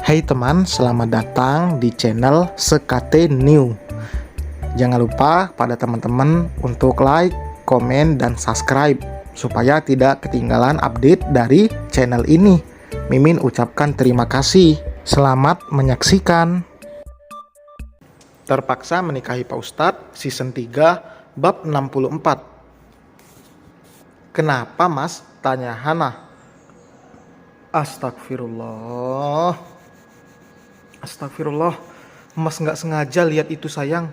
Hai teman, selamat datang di channel Sekate New. Jangan lupa pada teman-teman untuk like, komen, dan subscribe supaya tidak ketinggalan update dari channel ini. Mimin ucapkan terima kasih. Selamat menyaksikan. Terpaksa menikahi Pak Ustadz, season 3, bab 64. Kenapa mas? Tanya Hana. Astagfirullah, mas nggak sengaja lihat itu sayang.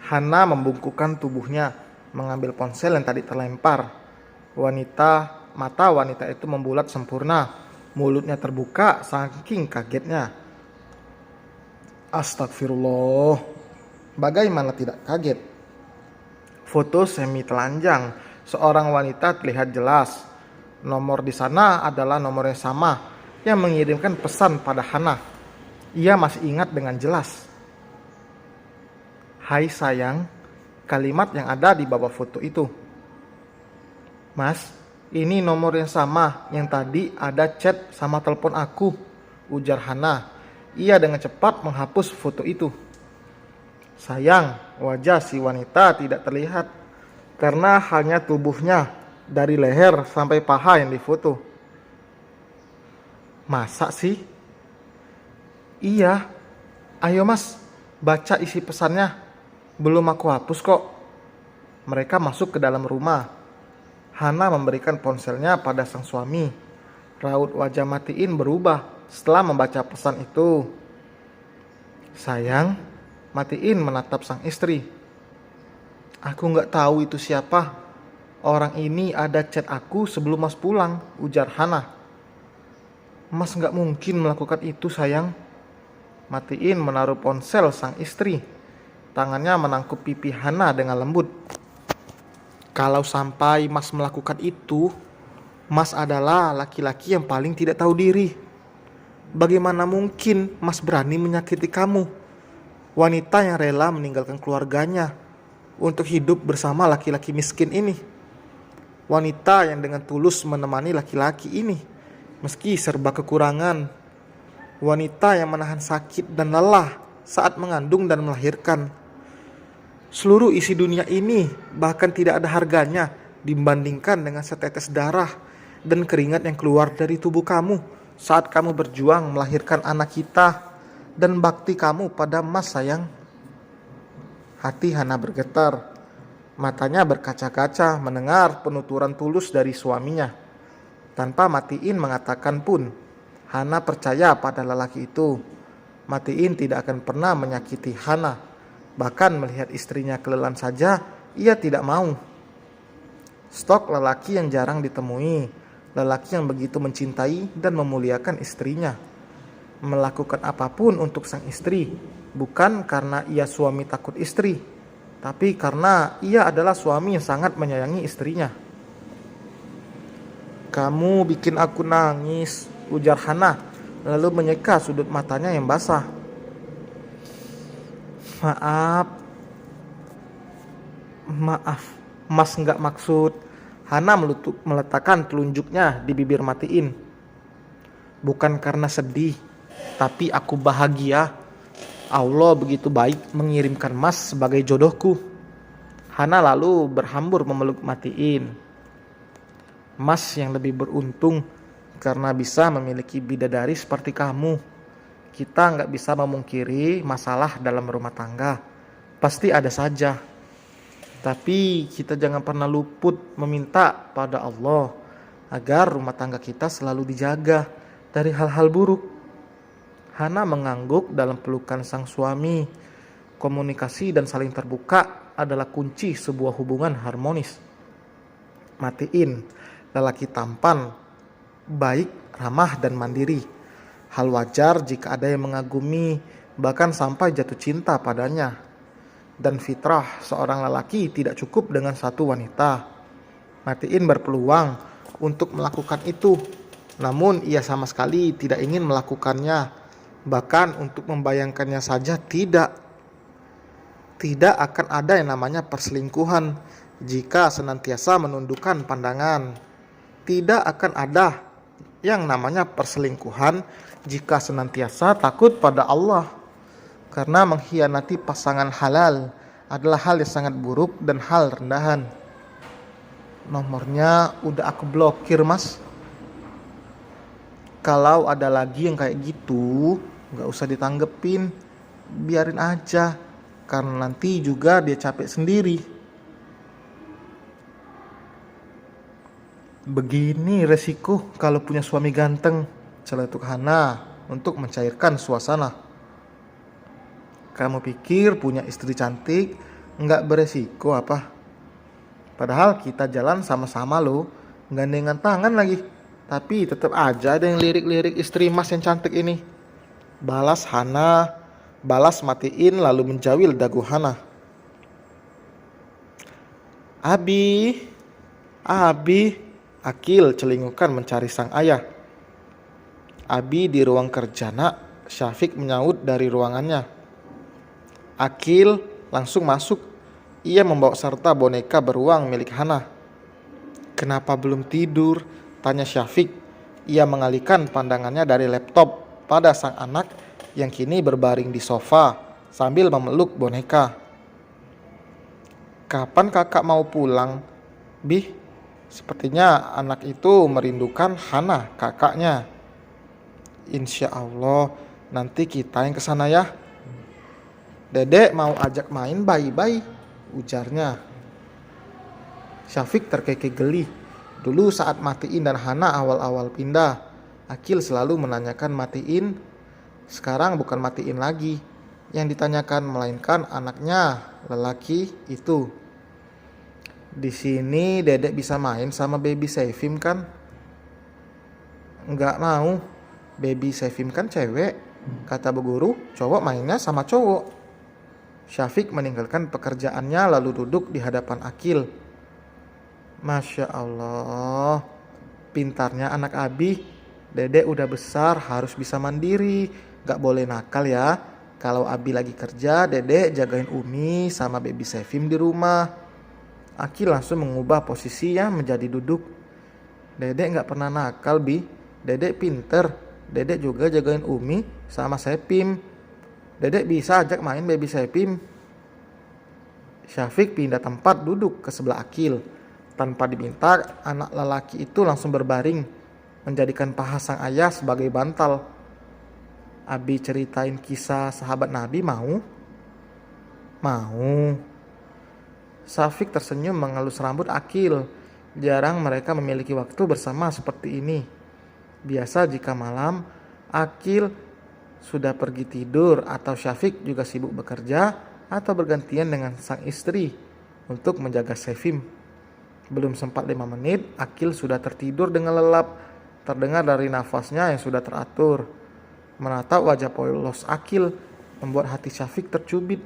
Hana membungkukkan tubuhnya, mengambil ponsel yang tadi terlempar. Mata wanita itu membulat sempurna, mulutnya terbuka saking kagetnya. Astagfirullah, bagaimana tidak kaget? Foto semi telanjang, seorang wanita terlihat jelas. Nomor di sana adalah nomor yang sama yang mengirimkan pesan pada Hana. Ia masih ingat dengan jelas. Hai sayang, kalimat yang ada di bawah foto itu. Mas, ini nomor yang sama yang tadi ada chat sama telepon aku, ujar Hana. Ia dengan cepat menghapus foto itu. Sayang, wajah si wanita tidak terlihat karena hanya tubuhnya dari leher sampai paha yang difoto. Masa sih? Iya. Ayo mas, baca isi pesannya. Belum aku hapus kok. Mereka masuk ke dalam rumah. Hana memberikan ponselnya pada sang suami. Raut wajah Matiin berubah setelah membaca pesan itu. Sayang, Matiin menatap sang istri. Aku gak tahu itu siapa. Orang ini ada chat aku sebelum mas pulang, ujar Hana. Mas gak mungkin melakukan itu sayang. Matiin menaruh ponsel sang istri. Tangannya menangkup pipi Hana dengan lembut. Kalau sampai mas melakukan itu, mas adalah laki-laki yang paling tidak tahu diri. Bagaimana mungkin mas berani menyakiti kamu? Wanita yang rela meninggalkan keluarganya untuk hidup bersama laki-laki miskin ini. Wanita yang dengan tulus menemani laki-laki ini meski serba kekurangan. Wanita yang menahan sakit dan lelah saat mengandung dan melahirkan. Seluruh isi dunia ini bahkan tidak ada harganya dibandingkan dengan setetes darah dan keringat yang keluar dari tubuh kamu saat kamu berjuang melahirkan anak kita dan bakti kamu pada mas sayang. Hati Hana bergetar. Matanya berkaca-kaca mendengar penuturan tulus dari suaminya. Tanpa Matiin mengatakan pun, Hana percaya pada lelaki itu. Matiin tidak akan pernah menyakiti Hana. Bahkan melihat istrinya kelelahan saja, ia tidak mau. Stok lelaki yang jarang ditemui. Lelaki yang begitu mencintai dan memuliakan istrinya. Melakukan apapun untuk sang istri. Bukan karena ia suami takut istri, tapi karena ia adalah suami yang sangat menyayangi istrinya. Kamu bikin aku nangis, ujar Hana, lalu menyeka sudut matanya yang basah. Maaf, mas nggak maksud. Hana meletakkan telunjuknya di bibir Matiin. Bukan karena sedih, tapi aku bahagia. Allah begitu baik mengirimkan mas sebagai jodohku. Hana lalu berhambur memeluk Matiin. Mas yang lebih beruntung karena bisa memiliki bidadari seperti kamu. Kita nggak bisa memungkiri masalah dalam rumah tangga. Pasti ada saja. Tapi kita jangan pernah luput meminta pada Allah agar rumah tangga kita selalu dijaga dari hal-hal buruk. Hana mengangguk dalam pelukan sang suami. Komunikasi dan saling terbuka adalah kunci sebuah hubungan harmonis. Matiin, lelaki tampan, baik, ramah, dan mandiri. Hal wajar jika ada yang mengagumi, bahkan sampai jatuh cinta padanya. Dan fitrah seorang lelaki tidak cukup dengan satu wanita. Matiin berpeluang untuk melakukan itu, namun ia sama sekali tidak ingin melakukannya. Bahkan untuk membayangkannya saja tidak. Tidak akan ada yang namanya perselingkuhan jika senantiasa menundukkan pandangan. Tidak akan ada yang namanya perselingkuhan jika senantiasa takut pada Allah. Karena mengkhianati pasangan halal adalah hal yang sangat buruk dan hal rendahan. Nomornya udah aku blokir, Mas. Kalau ada lagi yang kayak gitu, gak usah ditanggepin, biarin aja. Karena nanti juga dia capek sendiri. Begini resiko kalau punya suami ganteng, celetuk Hana untuk mencairkan suasana. Kamu pikir punya istri cantik nggak beresiko apa? Padahal kita jalan sama-sama loh, gandengan tangan lagi. Tapi tetap aja ada yang lirik-lirik istri Mas yang cantik ini. Balas Hana, balas matiin lalu menjawil dagu Hana. Abi, Akil celingukan mencari sang ayah. Abi di ruang kerja nak, Syafiq menyaut dari ruangannya. Akil langsung masuk. Ia membawa serta boneka beruang milik Hana. Kenapa belum tidur? Tanya Syafiq. Ia mengalihkan pandangannya dari laptop pada sang anak yang kini berbaring di sofa sambil memeluk boneka. Kapan kakak mau pulang? Bih, sepertinya anak itu merindukan Hana, kakaknya. Insya Allah nanti kita yang kesana ya. Dedek mau ajak main bayi-bayi, ujarnya. Syafiq terkekeh geli. Dulu saat Matiin dan Hana awal-awal pindah, Akil selalu menanyakan Matiin. Sekarang bukan Matiin lagi yang ditanyakan, melainkan anaknya lelaki itu. Di sini Dedek bisa main sama baby Saifim kan? Enggak mau, baby Saifim kan cewek. Kata bu guru, cowok mainnya sama cowok. Syafiq meninggalkan pekerjaannya lalu duduk di hadapan Akil. Masya Allah, pintarnya anak Abi. Dedek udah besar, harus bisa mandiri, gak boleh nakal ya. Kalau Abi lagi kerja, Dedek jagain Umi sama baby Saifim di rumah. Akil langsung mengubah posisinya menjadi duduk. Dedek gak pernah nakal, Bi. Dedek pinter. Dedek juga jagain Umi sama Saifim. Dedek bisa ajak main baby Saifim. Syafiq pindah tempat duduk ke sebelah Akil. Tanpa diminta, anak lelaki itu langsung berbaring, menjadikan paha sang ayah sebagai bantal. Abi ceritain kisah sahabat Nabi mau? Mau. Syafiq tersenyum mengelus rambut Akil. Jarang mereka memiliki waktu bersama seperti ini. Biasa jika malam, Akil sudah pergi tidur atau Syafiq juga sibuk bekerja atau bergantian dengan sang istri untuk menjaga Saifim. Belum sempat 5 menit, Akil sudah tertidur dengan lelap. Terdengar dari nafasnya yang sudah teratur. Menatap wajah polos Akil membuat hati Syafiq tercubit.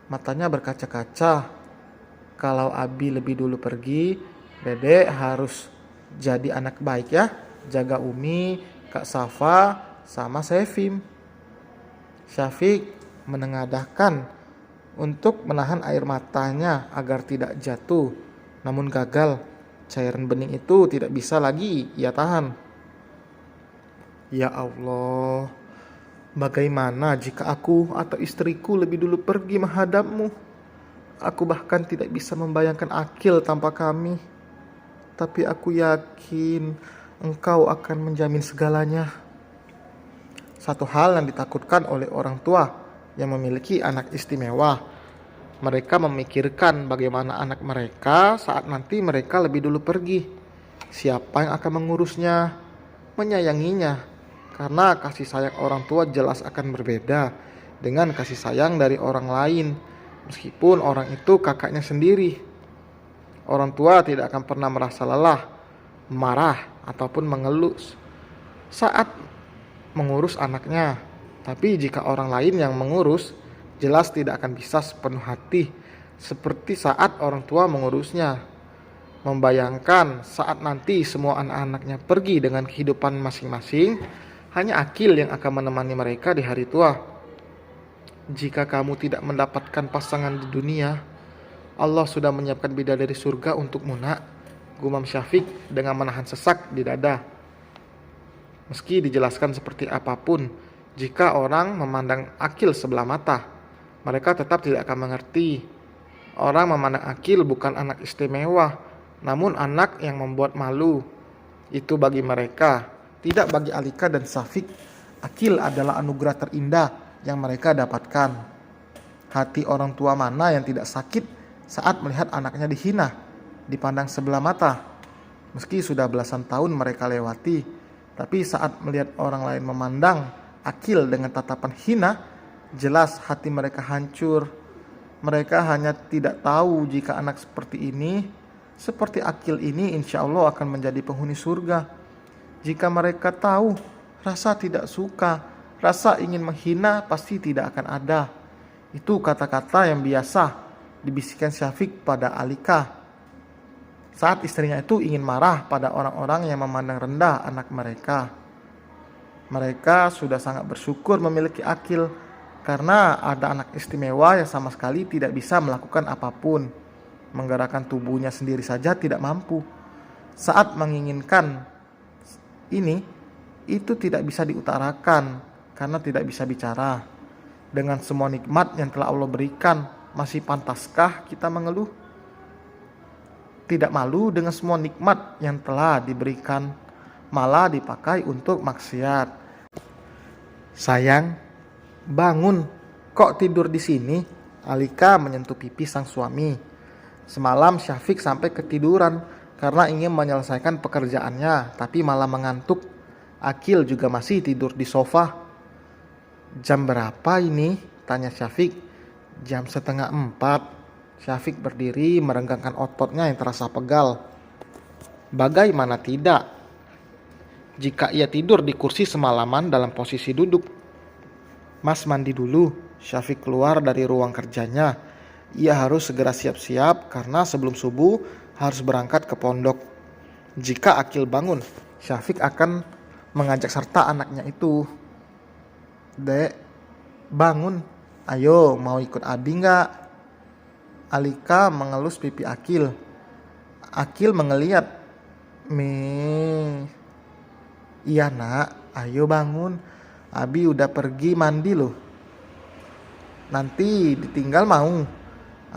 Matanya berkaca-kaca. Kalau Abi lebih dulu pergi, Dedek harus jadi anak baik ya. Jaga Umi, Kak Safa, sama Saifim. Syafiq menengadahkan untuk menahan air matanya agar tidak jatuh. Namun gagal, cairan bening itu tidak bisa lagi ia tahan. Ya Allah, bagaimana jika aku atau istriku lebih dulu pergi menghadapmu? Aku bahkan tidak bisa membayangkan Akil tanpa kami. Tapi aku yakin Engkau akan menjamin segalanya. Satu hal yang ditakutkan oleh orang tua yang memiliki anak istimewa. Mereka memikirkan bagaimana anak mereka saat nanti mereka lebih dulu pergi. Siapa yang akan mengurusnya, menyayanginya. Karena kasih sayang orang tua jelas akan berbeda dengan kasih sayang dari orang lain. Meskipun orang itu kakaknya sendiri. Orang tua tidak akan pernah merasa lelah, marah, ataupun mengeluh saat mengurus anaknya. Tapi jika orang lain yang mengurus, jelas tidak akan bisa sepenuh hati seperti saat orang tua mengurusnya. Membayangkan saat nanti semua anak-anaknya pergi dengan kehidupan masing-masing, hanya Akil yang akan menemani mereka di hari tua. Jika kamu tidak mendapatkan pasangan di dunia, Allah sudah menyiapkan bidadari surga untukmu nak, gumam Syafiq dengan menahan sesak di dada. Meski dijelaskan seperti apapun, jika orang memandang Akil sebelah mata, mereka tetap tidak akan mengerti. Orang memandang Akil bukan anak istimewa, namun anak yang membuat malu. Itu bagi mereka, tidak bagi Alika dan Syafiq. Akil adalah anugerah terindah yang mereka dapatkan. Hati orang tua mana yang tidak sakit saat melihat anaknya dihina, dipandang sebelah mata? Meski sudah belasan tahun mereka lewati, tapi saat melihat orang lain memandang Akil dengan tatapan hina, jelas hati mereka hancur. Mereka hanya tidak tahu jika anak seperti ini, seperti Akil ini, insya Allah akan menjadi penghuni surga. Jika mereka tahu, rasa tidak suka, rasa ingin menghina pasti tidak akan ada. Itu kata-kata yang biasa dibisikkan Syafiq pada Alika saat istrinya itu ingin marah pada orang-orang yang memandang rendah anak mereka. Mereka sudah sangat bersyukur memiliki Akil karena ada anak istimewa yang sama sekali tidak bisa melakukan apapun. Menggerakkan tubuhnya sendiri saja tidak mampu. Saat menginginkan ini, itu tidak bisa diutarakan karena tidak bisa bicara. Dengan semua nikmat yang telah Allah berikan, masih pantaskah kita mengeluh? Tidak malu dengan semua nikmat yang telah diberikan, malah dipakai untuk maksiat. Sayang, bangun, kok tidur di sini? Alika menyentuh pipi sang suami. Semalam Syafiq sampai ketiduran karena ingin menyelesaikan pekerjaannya, tapi malah mengantuk. Akil juga masih tidur di sofa. Jam berapa ini? Tanya Syafiq. Jam 3:30. Syafiq berdiri merenggangkan ototnya yang terasa pegal. Bagaimana tidak? Jika ia tidur di kursi semalaman dalam posisi duduk. Mas mandi dulu. Syafiq keluar dari ruang kerjanya. Ia harus segera siap-siap karena sebelum subuh harus berangkat ke pondok. Jika Akil bangun, Syafiq akan mengajak serta anaknya itu. Dek, bangun. Ayo, mau ikut Abi nggak? Alika mengelus pipi Akil. Akil mengeliat. Iya nak, ayo bangun. Abi udah pergi mandi loh. Nanti ditinggal mau.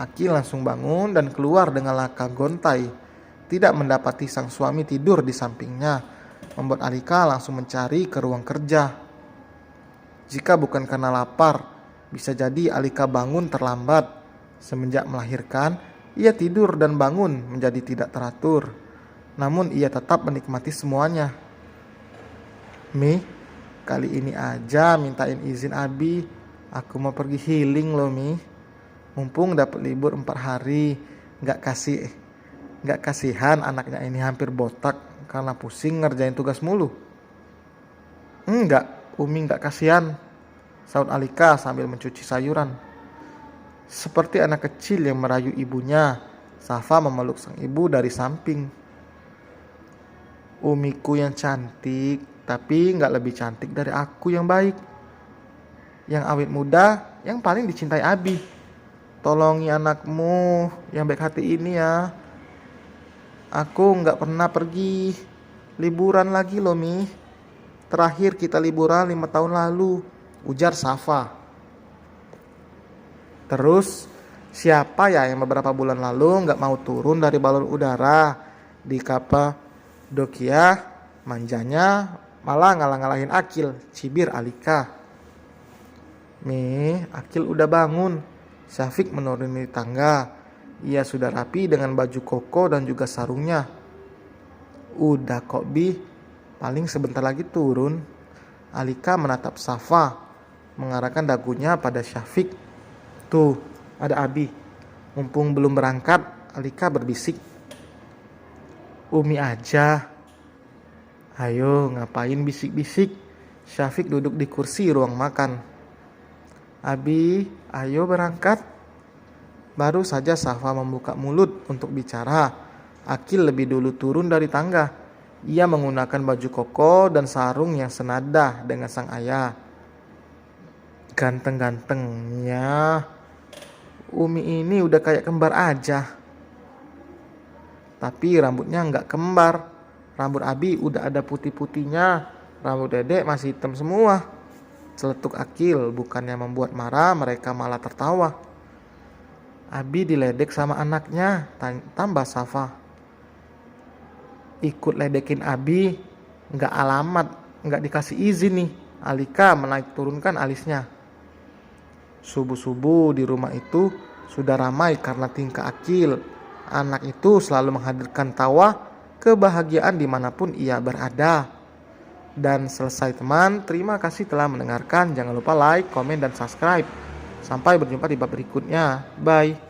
Akil langsung bangun dan keluar dengan langkah gontai. Tidak mendapati sang suami tidur di sampingnya, membuat Alika langsung mencari ke ruang kerja. Jika bukan karena lapar, bisa jadi Alika bangun terlambat. Semenjak melahirkan, ia tidur dan bangun menjadi tidak teratur. Namun ia tetap menikmati semuanya. Mi, kali ini aja mintain izin Abi. Aku mau pergi healing loh Mi. Mumpung dapat libur 4 hari. Gak kasihan anaknya ini hampir botak karena pusing ngerjain tugas mulu. Enggak, Umi gak kasihan, sahut Alika sambil mencuci sayuran. Seperti anak kecil yang merayu ibunya, Safa memeluk sang ibu dari samping. Umiku yang cantik, tapi gak lebih cantik dari aku yang baik. Yang awet muda, yang paling dicintai Abi. Tolongi anakmu yang baik hati ini ya. Aku gak pernah pergi liburan lagi loh Mi. Terakhir kita liburan 5 tahun lalu, ujar Safa. Terus siapa ya yang beberapa bulan lalu gak mau turun dari balon udara di Kapadokia? Manjanya malah ngalah-ngalahin Akil, cibir Alika. Mi, Akil udah bangun. Syafiq menuruni tangga. Ia sudah rapi dengan baju koko dan juga sarungnya. Udah kok Bi, paling sebentar lagi turun. Alika menatap Safa, mengarahkan dagunya pada Syafiq. Tuh, ada Abi. Mumpung belum berangkat, Alika berbisik. Umi aja. Ayo, ngapain bisik-bisik? Syafiq duduk di kursi ruang makan. Abi, ayo berangkat. Baru saja Safa membuka mulut untuk bicara, Akil lebih dulu turun dari tangga. Ia menggunakan baju koko dan sarung yang senada dengan sang ayah. Ganteng-gantengnya Umi ini udah kayak kembar aja. Tapi rambutnya nggak kembar. Rambut Abi udah ada putih-putihnya. Rambut dedek masih hitam semua. Celetuk Akil, bukannya membuat marah, mereka malah tertawa. Abi diledek sama anaknya, tambah Safa. Ikut ledekin Abi, nggak alamat, nggak dikasih izin nih. Alika menaik turunkan alisnya. Subuh-subuh di rumah itu sudah ramai karena tingkah Akil. Anak itu selalu menghadirkan tawa kebahagiaan dimanapun ia berada. Dan selesai teman, terima kasih telah mendengarkan. Jangan lupa like, komen, dan subscribe. Sampai berjumpa di bab berikutnya. Bye.